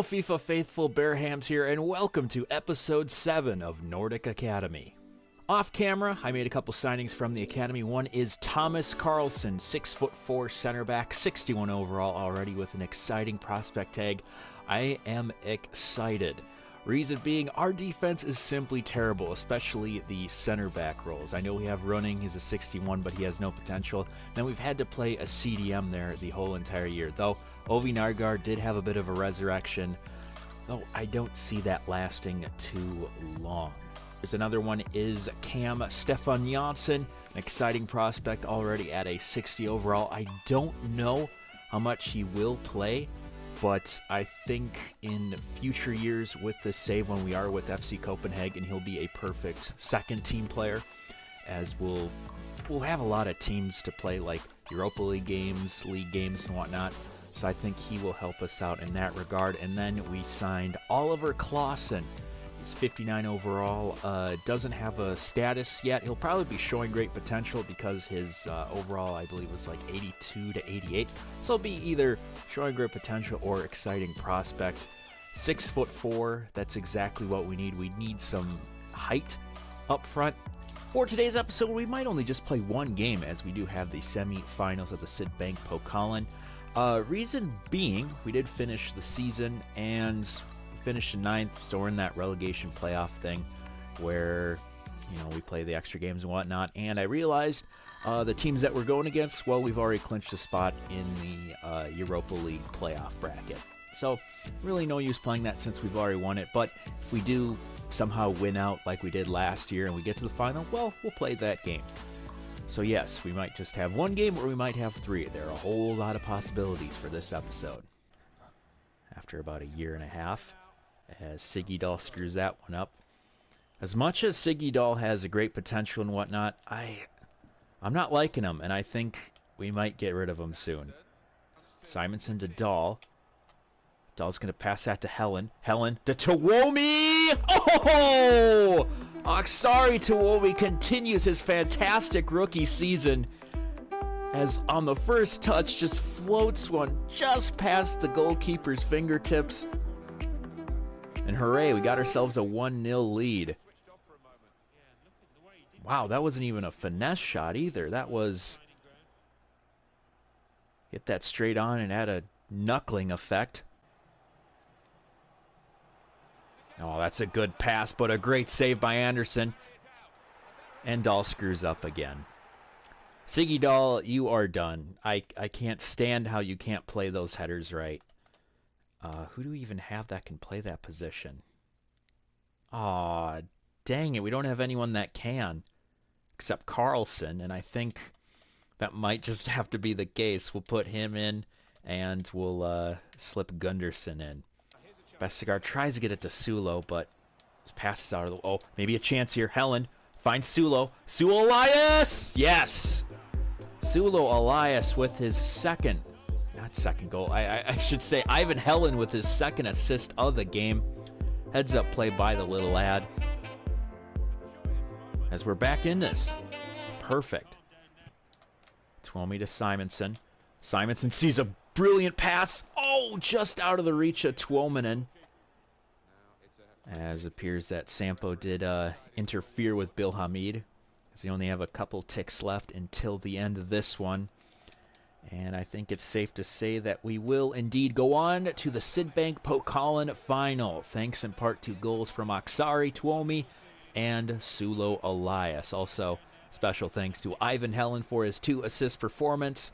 Hello FIFA faithful, Bearhamms here, and welcome to episode 7 of Nordic Academy. Off camera, I made a couple signings from the Academy. One is Thomas Carlson, 6'4" center back, 61 overall already with an exciting prospect tag. I am excited. Reason being, our defense is simply terrible, especially the center back roles. I know we have Running, he's a 61, but he has no potential. Then we've had to play a CDM there the whole entire year, though Ovi Nargar did have a bit of a resurrection, though I don't see that lasting too long. There's another one is Cam Stefan Janssen, an exciting prospect already at a 60 overall. I don't know how much he will play, but I think in future years with the save when we are with FC Kobenhavn, he'll be a perfect second team player, as we'll have a lot of teams to play, like Europa League games, league games, and whatnot. So I think he will help us out in that regard. And then we signed Oliver Clausen. He's 59 overall. Doesn't have a status yet. He'll probably be showing great potential because his overall, I believe, was like 82 to 88. So he'll be either showing great potential or exciting prospect. 6'4". That's exactly what we need. We need some height up front. For today's episode, we might only just play one game, as we do have the semi-finals of the Sydbank Pokalen. Reason being, we did finish the season and finished in 9th, so we're in that relegation playoff thing where, you know, we play the extra games and whatnot. And I realized the teams that we're going against, well, we've already clinched a spot in the Europa League playoff bracket. So really no use playing that since we've already won it. But if we do somehow win out like we did last year and we get to the final, well, we'll play that game. So yes, we might just have one game or we might have 3. There are a whole lot of possibilities for this episode. After about a year and a half, as Sigurdal screws that one up. As much as Sigurdal has a great potential and whatnot, I'm not liking him, and I think we might get rid of him soon. Simonson to Dahl. Dahl's going to pass that to Helen. Helen to Tuomi! Oh! Oksari Tuomi continues his fantastic rookie season, as on the first touch just floats one just past the goalkeeper's fingertips. And hooray, we got ourselves a 1-0 lead. Wow, that wasn't even a finesse shot either. That was... hit that straight on and had a knuckling effect. Oh, that's a good pass, but a great save by Anderson. And Dahl screws up again. Siggy Dahl, you are done. I can't stand how you can't play those headers right. Who do we even have that can play that position? Aw, dang it. We don't have anyone that can. Except Carlson, and I think that might just have to be the case. We'll put him in, and we'll slip Gunderson in. Vestergaard tries to get it to Sulo, but his pass is out of the... oh, maybe a chance here. Helen finds Sulo. Sulo Elias! Yes! Sulo Elias with his second goal. I should say Ivan Helen with his second assist of the game. Heads up play by the little lad. As we're back in this. Perfect. Tuomi to Simonson. Simonson sees a brilliant pass. Oh, just out of the reach of Tuominen. As it appears that Sampo did interfere with Bill Hamid, as they only have a couple ticks left until the end of this one. And I think it's safe to say that we will indeed go on to the Sydbank Pokalen final, thanks in part to goals from Oksari Tuomi and Sulo Elias. Also, special thanks to Ivan Helen for his 2-assist performance.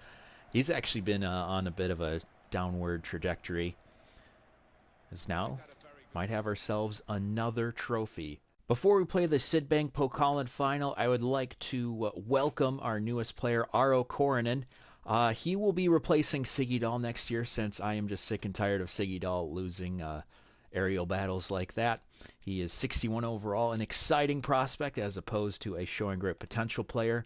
He's actually been on a bit of a downward trajectory, as now might have ourselves another trophy. Before we play the Sydbank Pokalen final, I would like to welcome our newest player, Aro Koronen. He will be replacing Siggy Dahl next year, since I am just sick and tired of Siggy Dahl losing aerial battles like that. He is 61 overall, an exciting prospect as opposed to a showing great potential player.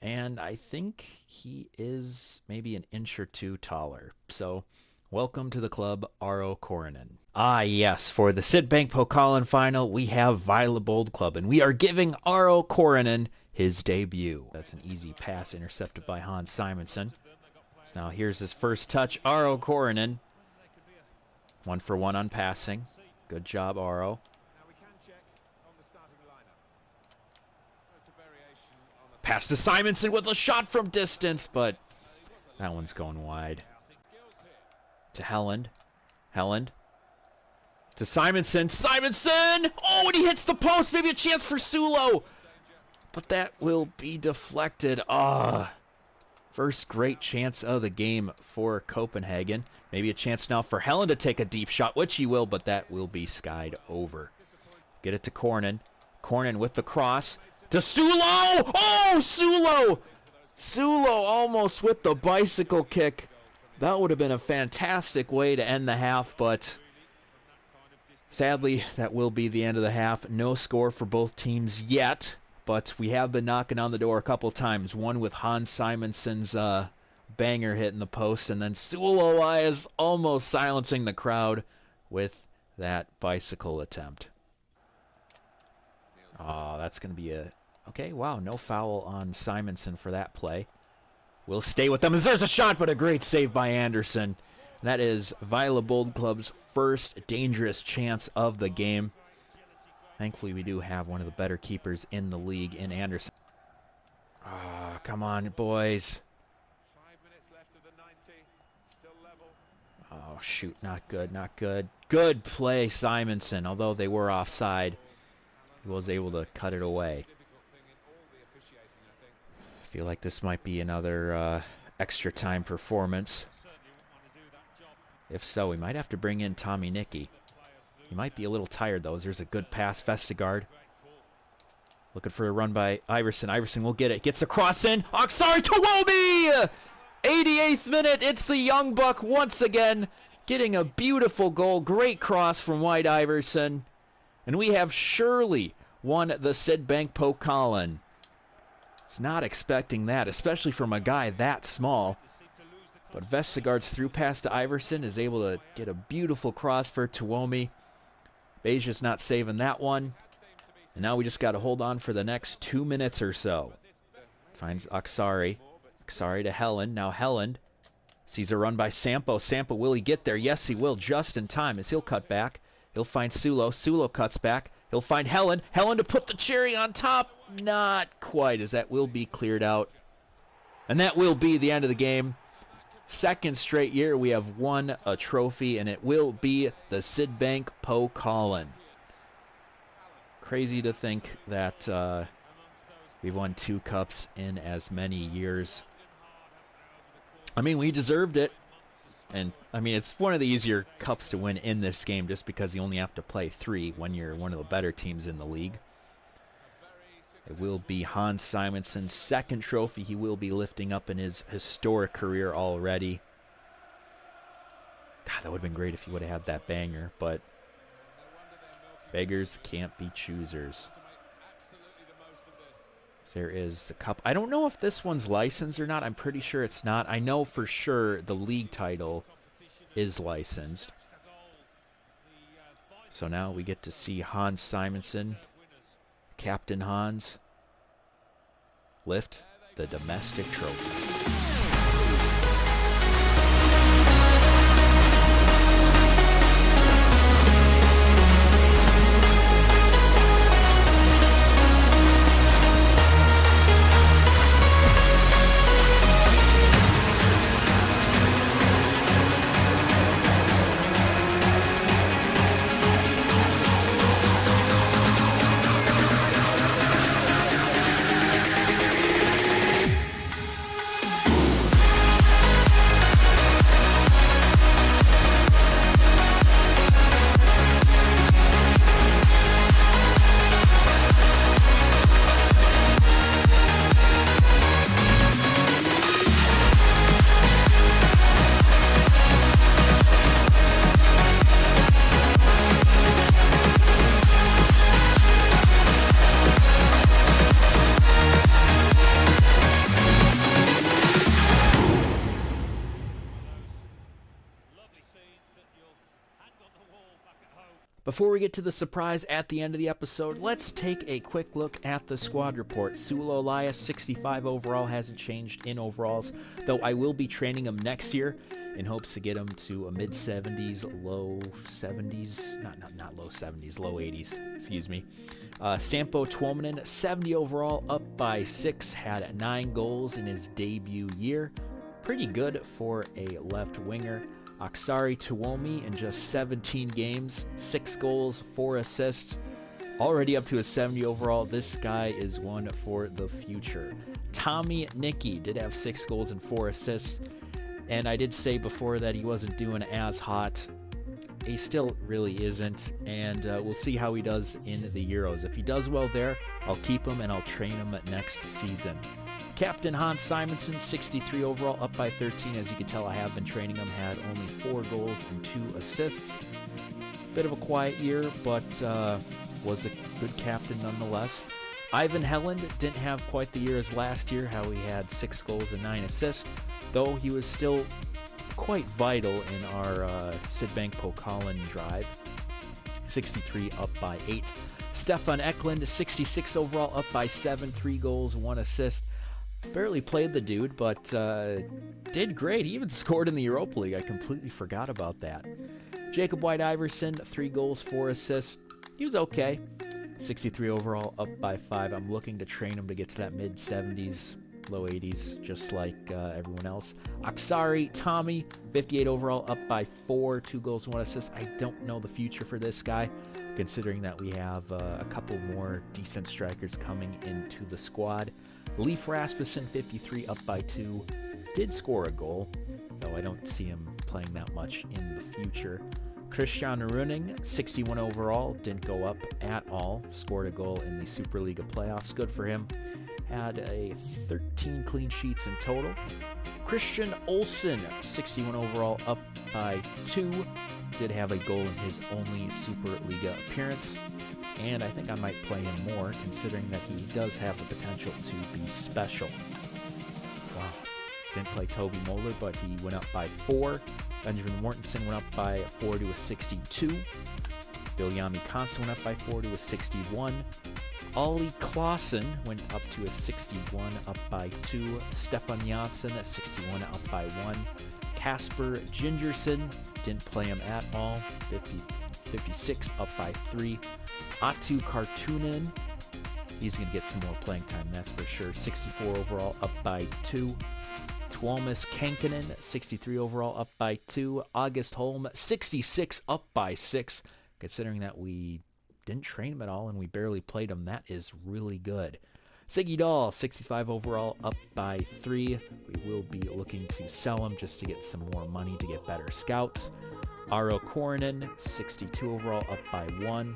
And I think he is maybe an inch or 2 taller. So, welcome to the club, Aro Koronen. Ah, yes, for the Sydbank Pokalen final, we have Viola Bold Club, and we are giving Aro Koronen his debut. That's an easy pass intercepted by Hans Simonson. So now here's his first touch. Aro Koronen 1 for 1 on passing. Good job, Aro. Pass to Simonson with a shot from distance, but that one's going wide. To Helland. Helland. To Simonson. Simonson! Oh, and he hits the post. Maybe a chance for Sulo. But that will be deflected. First great chance of the game for Copenhagen. Maybe a chance now for Helland to take a deep shot, which he will, but that will be skied over. Get it to Cornyn. Cornyn with the cross. To Sulo! Oh, Sulo! Sulo almost with the bicycle kick. That would have been a fantastic way to end the half, but sadly, that will be the end of the half. No score for both teams yet, but we have been knocking on the door a couple times. One with Hans Simonson's banger hitting the post, and then Sulo is almost silencing the crowd with that bicycle attempt. Oh, that's going to be a... Okay, wow, no foul on Simonson for that play. We'll stay with them as there's a shot, but a great save by Anderson. That is Viola Bold Club's first dangerous chance of the game. Thankfully, we do have one of the better keepers in the league in Anderson. Ah, come on, boys. 5 minutes left of the 90. Still level. Oh, shoot, not good, not good. Good play, Simonson. Although they were offside, he was able to cut it away. I feel like this might be another extra time performance. If so, we might have to bring in Tommy Nicky. He might be a little tired, though. There's a good pass. Vestergaard. Looking for a run by Iverson. Iverson will get it. Gets a cross in. Oksari Tuomi! 88th minute. It's the young buck once again. Getting a beautiful goal. Great cross from White Iverson. And we have surely won the Sydbank Pokalen. It's not expecting that, especially from a guy that small. But Vestergaard's through pass to Iverson is able to get a beautiful cross for Tuomi. Beja's not saving that one. And now we just got to hold on for the next 2 minutes or so. Finds Oksari. Oksari to Helland. Now Helland sees a run by Sampo. Sampo, will he get there? Yes, he will, just in time as he'll cut back. He'll find Sulo. Sulo cuts back. He'll find Helland. Helland to put the cherry on top. Not quite, as that will be cleared out. And that will be the end of the game. Second straight year we have won a trophy, and it will be the Sydbank Pokalen. Crazy to think that we've won 2 cups in as many years. I mean, we deserved it. And, I mean, it's one of the easier cups to win in this game just because you only have to play 3 when you're one of the better teams in the league. It will be Hans Simonson's second trophy he will be lifting up in his historic career already. God, that would have been great if he would have had that banger, but beggars can't be choosers. There is the cup. I don't know if this one's licensed or not. I'm pretty sure it's not. I know for sure the league title is licensed. So now we get to see Hans Simonson, Captain Hans, lift the domestic trophy. Before we get to the surprise at the end of the episode, let's take a quick look at the squad report. Sulo Elias, 65 overall, hasn't changed in overalls, though I will be training him next year in hopes to get him to a mid-70s, low 70s, not low 70s, low 80s, excuse me. Sampo Tuomanen, 70 overall, up by 6, had 9 goals in his debut year. Pretty good for a left winger. Aksari Tuomi in just 17 games, 6 goals, 4 assists. Already up to a 70 overall. This guy is one for the future. Tommy Nicky did have 6 goals and 4 assists. And I did say before that he wasn't doing as hot. He still really isn't. And we'll see how he does in the Euros. If he does well there, I'll keep him and I'll train him next season. Captain Hans Simonsen, 63 overall, up by 13. As you can tell, I have been training him. Had only 4 goals and 2 assists. Bit of a quiet year, but was a good captain nonetheless. Ivan Helland didn't have quite the year as last year, how he had 6 goals and 9 assists, though he was still quite vital in our Sidbank Pokalen drive. 63 up by 8. Stefan Eklund, 66 overall, up by 7, 3 goals, 1 assist. Barely played the dude, but did great. He even scored in the Europa League. I completely forgot about that. Jacob White-Iverson, 3 goals, 4 assists. He was okay. 63 overall, up by 5. I'm looking to train him to get to that mid-70s, low 80s, just like everyone else. Aksari Tommy, 58 overall, up by 4, 2 goals, 1 assist. I don't know the future for this guy, considering that we have a couple more decent strikers coming into the squad. Leif Rasmussen, 53, up by 2. Did score a goal, though I don't see him playing that much in the future. Christian Runing, 61 overall, didn't go up at all. Scored a goal in the Superliga playoffs. Good for him. Had a 13 clean sheets in total. Christian Olsen, 61 overall, up by 2. Did have a goal in his only Superliga appearance. And I think I might play him more, considering that he does have the potential to be special. Wow. Didn't play Toby Moeller, but he went up by 4. Benjamin Mortensen went up by 4 to a 62. Viljami Konsta went up by 4 to a 61. Ollie Clausen went up to a 61, up by 2. Stefan Janssen at 61, up by 1. Kasper Gingerson, didn't play him at all. 56, up by 3. Atu Kartunen, he's going to get some more playing time, that's for sure. 64 overall, up by 2. Tuomas Kankinen, 63 overall, up by 2. August Holm, 66, up by 6. Considering that we didn't train him at all and we barely played him, that is really good. Siggy Dahl, 65 overall, up by 3. We will be looking to sell him just to get some more money to get better scouts. Aro Korinen, 62 overall, up by 1.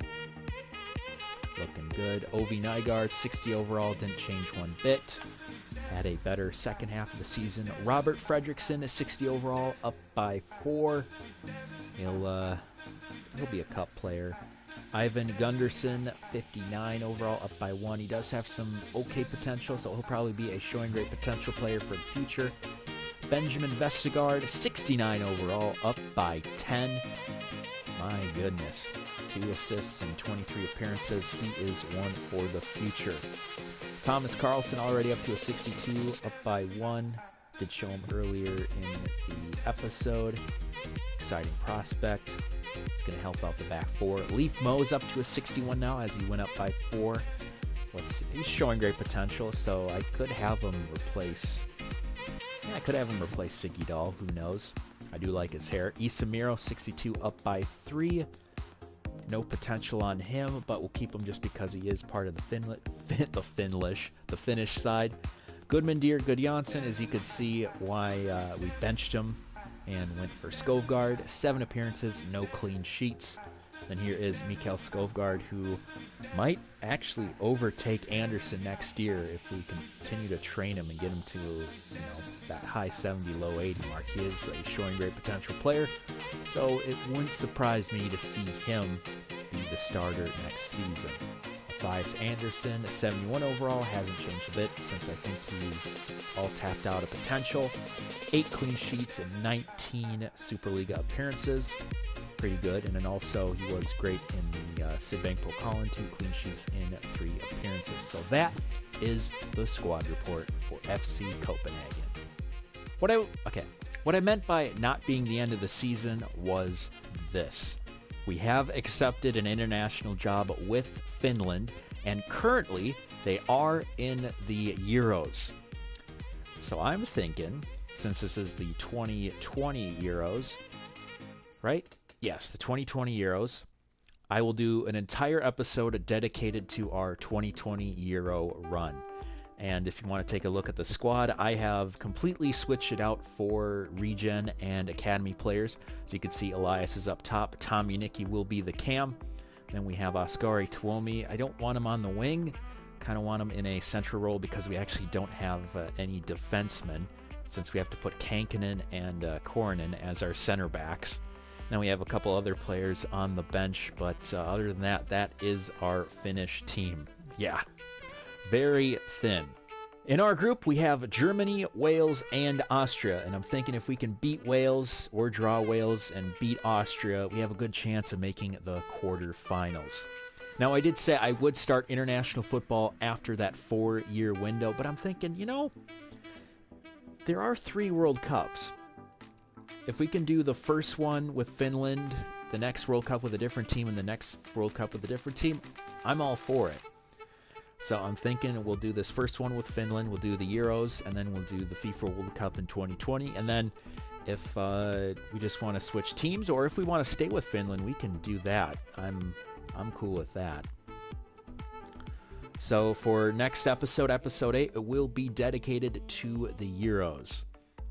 Looking good. Ovi Nygaard, 60 overall, didn't change one bit. Had a better second half of the season. Robert Fredrickson, 60 overall, up by 4. He'll be a cup player. Ivan Gunderson, 59 overall, up by 1. He does have some okay potential, so he'll probably be a showing great potential player for the future. Benjamin Vestergaard, 69 overall, up by 10. My goodness. 2 assists and 23 appearances. He is one for the future. Thomas Carlson already up to a 62, up by 1. Did show him earlier in the episode. Exciting prospect. It's going to help out the back 4. Leif Mo's up to a 61 now as he went up by 4. He's showing great potential, so I could have him replace... Yeah, I could have him replace Siggy Dahl. Who knows? I do like his hair. Isamiro, 62, up by 3. No potential on him, but we'll keep him just because he is part of the Finnish side. Gudmundur Gudjonsson, as you could see why we benched him and went for Skovgaard. 7 appearances, no clean sheets. Then here is Mikael Skovgaard, who might actually overtake Anderson next year if we continue to train him and get him to, that high 70, low 80 mark. He is a showing great potential player, so it wouldn't surprise me to see him be the starter next season. Mathias Anderson, 71 overall, hasn't changed a bit since I think he's all tapped out of potential. 8 clean sheets and 19 Superliga appearances. pretty good. And then also he was great in the Sid Bank Colin, 2 clean sheets in 3 appearances. So that is the squad report for FC Kopenhagen. What I meant by not being the end of the season was this. We have accepted an international job with Finland, and currently they are in the Euros. So I'm thinking, since this is the 2020 Euros, right? Yes, the 2020 Euros. I will do an entire episode dedicated to our 2020 Euro run. And if you want to take a look at the squad, I have completely switched it out for Regen and Academy players. So you can see Elias is up top. Tom Unicki will be the cam. Then we have Oskari Tuomi. I don't want him on the wing. Kind of want him in a central role because we actually don't have any defensemen, since we have to put Kankinen and Koronen as our center backs. Then we have a couple other players on the bench, but other than that, that is our Finnish team. Yeah. Very thin. In our group, we have Germany, Wales, and Austria. And I'm thinking if we can beat Wales or draw Wales and beat Austria, we have a good chance of making the quarterfinals. Now, I did say I would start international football after that 4-year window, but I'm thinking, there are 3 World Cups. If we can do the first one with Finland, the next World Cup with a different team, and the next World Cup with a different team, I'm all for it. So I'm thinking we'll do this first one with Finland, we'll do the Euros, and then we'll do the FIFA World Cup in 2020. And then if we just want to switch teams, or if we want to stay with Finland, we can do that. I'm cool with that. So for next episode, episode 8, it will be dedicated to the Euros,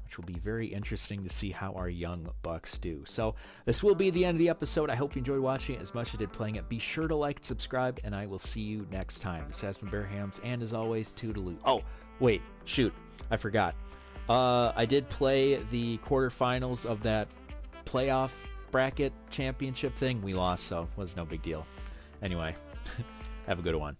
which will be very interesting to see how our young Bucks do. So this will be the end of the episode. I hope you enjoyed watching it as much as I did playing it. Be sure to like and subscribe, and I will see you next time. This has been Bearhamms, and as always, toodaloo. Oh, wait, shoot, I forgot. I did play the quarterfinals of that playoff bracket championship thing. We lost, so it was no big deal. Anyway, have a good one.